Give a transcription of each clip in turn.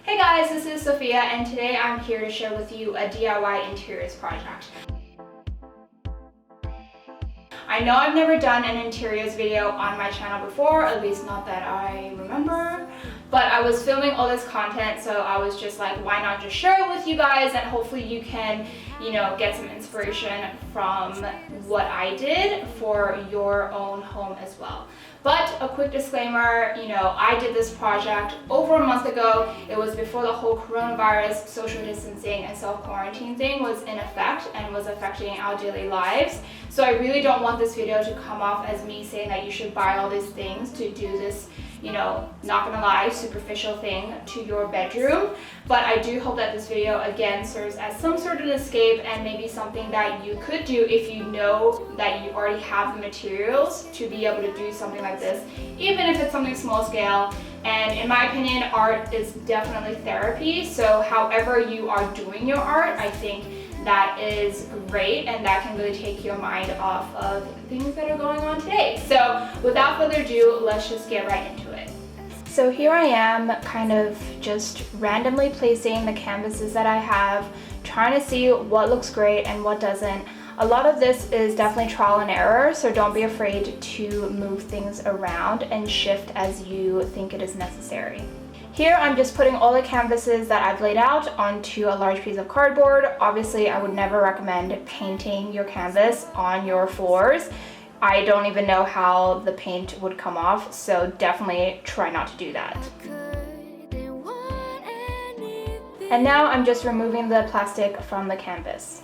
Hey guys, this is Sophia and today I'm here to share with you a DIY interiors project. I know I've never done an interiors video on my channel before, at least not that I remember, but I was filming all this content, so I was just like, why not just share it with you guys and hopefully you can, get some inspiration from what I did for your own home as well. But a quick disclaimer, I did this project over a month ago. It was before the whole coronavirus, social distancing, and self-quarantine thing was in effect and was affecting our daily lives. So I really don't want this video to come off as me saying that you should buy all these things to do this, not gonna lie, superficial thing to your bedroom. But I do hope that this video, again, serves as some sort of escape and maybe something that you could do if you know that you already have the materials to be able to do something like this, even if it's something small scale. And in my opinion, art is definitely therapy. So however you are doing your art, I think that is great and that can really take your mind off of things that are going on today. So without further ado, let's just get right into it. So here I am kind of just randomly placing the canvases that I have, trying to see what looks great and what doesn't. A lot of this is definitely trial and error, so don't be afraid to move things around and shift as you think it is necessary. Here I'm just putting all the canvases that I've laid out onto a large piece of cardboard. Obviously, I would never recommend painting your canvas on your floors. I don't even know how the paint would come off, so definitely try not to do that. And now I'm just removing the plastic from the canvas.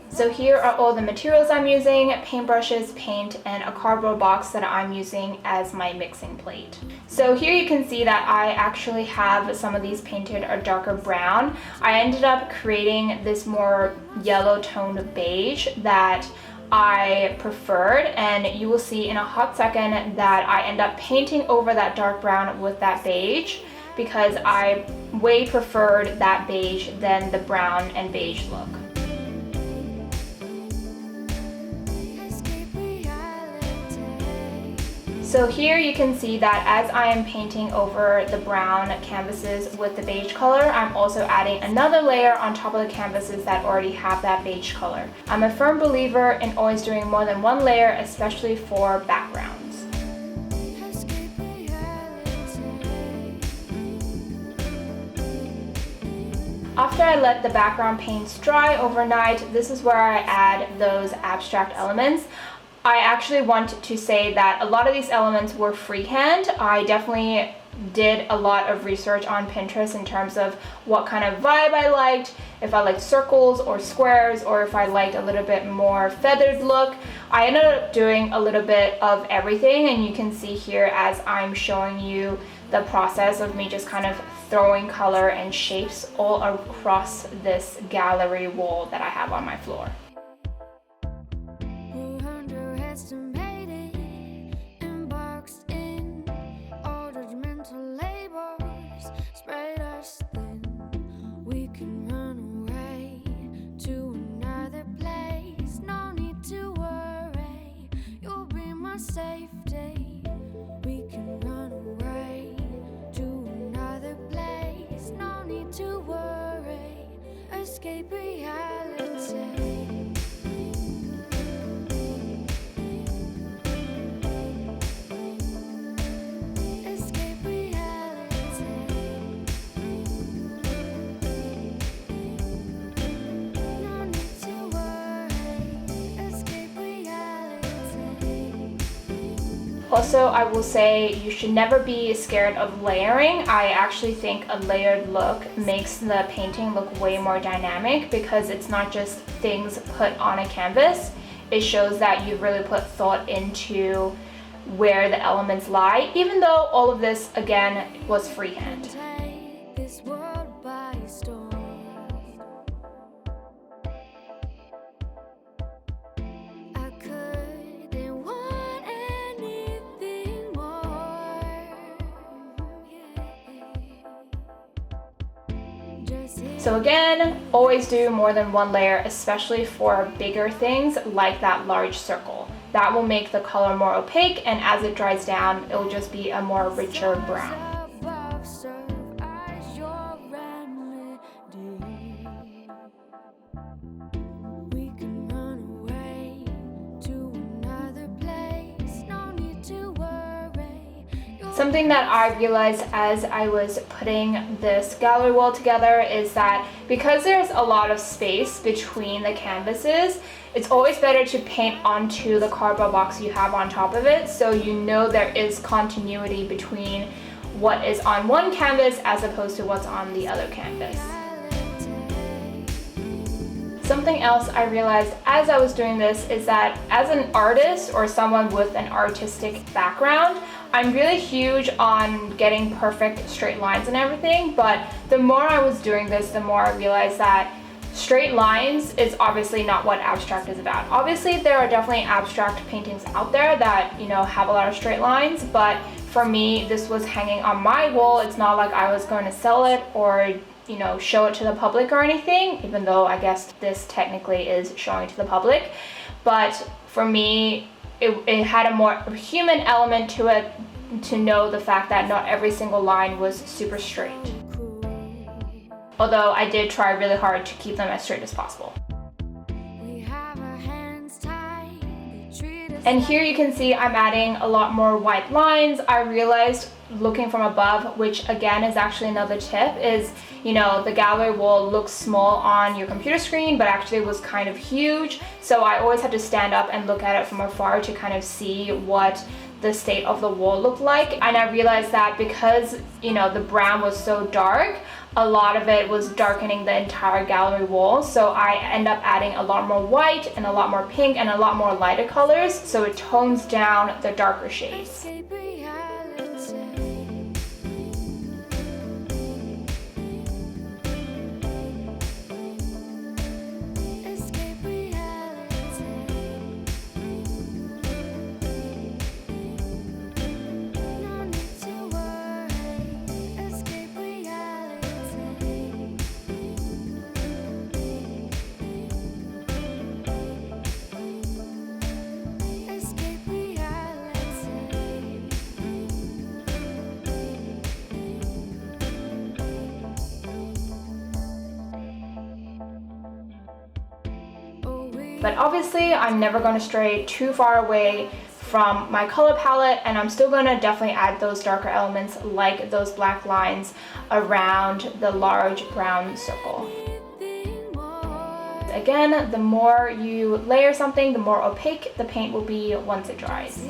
So here are all the materials I'm using: paintbrushes, paint, and a cardboard box that I'm using as my mixing plate. So here you can see that I actually have some of these painted a darker brown. I ended up creating this more yellow toned beige that I preferred, and you will see in a hot second that I end up painting over that dark brown with that beige because I way preferred that beige than the brown and beige look. So here you can see that as I am painting over the brown canvases with the beige color, I'm also adding another layer on top of the canvases that already have that beige color. I'm a firm believer in always doing more than one layer, especially for backgrounds. After I let the background paints dry overnight, this is where I add those abstract elements. I actually want to say that a lot of these elements were freehand. I definitely did a lot of research on Pinterest in terms of what kind of vibe I liked, if I liked circles or squares, or if I liked a little bit more feathered look. I ended up doing a little bit of everything, and you can see here as I'm showing you the process of me just kind of throwing color and shapes all across this gallery wall that I have on my floor. Also, I will say you should never be scared of layering. I actually think a layered look makes the painting look way more dynamic because it's not just things put on a canvas. It shows that you've really put thought into where the elements lie, even though all of this, again, was freehand. So again, always do more than one layer, especially for bigger things like that large circle. That will make the color more opaque, and as it dries down, it will just be a more richer brown. Something that I realized as I was putting this gallery wall together is that because there's a lot of space between the canvases, it's always better to paint onto the cardboard box you have on top of it, so you know there is continuity between what is on one canvas as opposed to what's on the other canvas. Something else I realized as I was doing this is that as an artist or someone with an artistic background, I'm really huge on getting perfect straight lines and everything, but the more I was doing this, the more I realized that straight lines is obviously not what abstract is about. Obviously, there are definitely abstract paintings out there that, you know, have a lot of straight lines, but for me, this was hanging on my wall. It's not like I was going to sell it or, you know, show it to the public or anything, even though I guess this technically is showing to the public. But for me, it had a more human element to it, to know the fact that not every single line was super straight. Although I did try really hard to keep them as straight as possible. And here you can see I'm adding a lot more white lines. I realized looking from above, which again is actually another tip, is, you know, the gallery wall looks small on your computer screen, but actually was kind of huge. So I always had to stand up and look at it from afar to kind of see what the state of the wall looked like. And I realized that because, you know, the brown was so dark, a lot of it was darkening the entire gallery wall. So I end up adding a lot more white and a lot more pink and a lot more lighter colors, so it tones down the darker shades. But obviously, I'm never going to stray too far away from my color palette, and I'm still going to definitely add those darker elements like those black lines around the large brown circle. Again, the more you layer something, the more opaque the paint will be once it dries.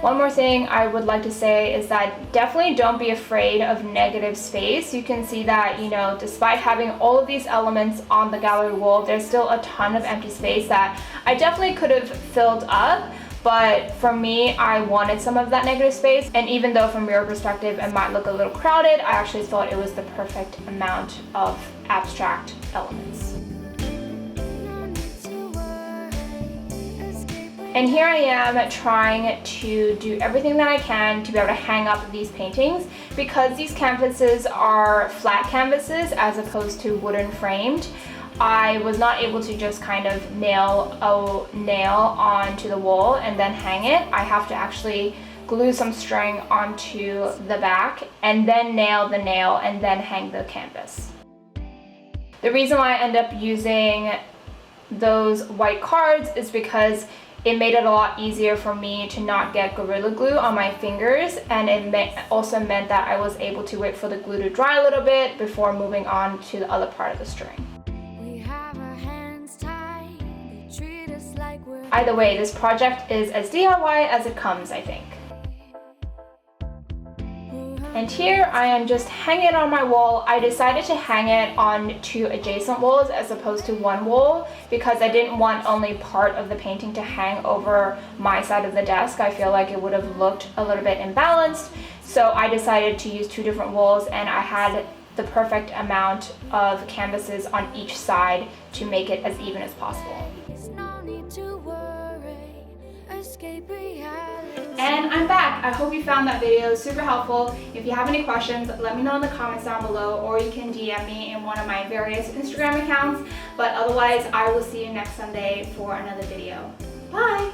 One more thing I would like to say is that definitely don't be afraid of negative space. You can see that, you know, despite having all of these elements on the gallery wall, there's still a ton of empty space that I definitely could have filled up. But for me, I wanted some of that negative space. And even though from your perspective it might look a little crowded, I actually thought it was the perfect amount of abstract elements. And here I am trying to do everything that I can to be able to hang up these paintings. Because these canvases are flat canvases as opposed to wooden framed, I was not able to just kind of nail a nail onto the wall and then hang it. I have to actually glue some string onto the back and then nail the nail and then hang the canvas. The reason why I end up using those white cards is because it made it a lot easier for me to not get Gorilla Glue on my fingers, and it also meant that I was able to wait for the glue to dry a little bit before moving on to the other part of the string. Either way, this project is as DIY as it comes, I think. And here I am just hanging it on my wall. I decided to hang it on 2 adjacent walls as opposed to 1 wall because I didn't want only part of the painting to hang over my side of the desk. I feel like it would have looked a little bit imbalanced. So I decided to use 2 different walls, and I had the perfect amount of canvases on each side to make it as even as possible. And I'm back. I hope you found that video super helpful. If you have any questions, let me know in the comments down below, or you can DM me in one of my various Instagram accounts. But otherwise, I will see you next Sunday for another video. Bye!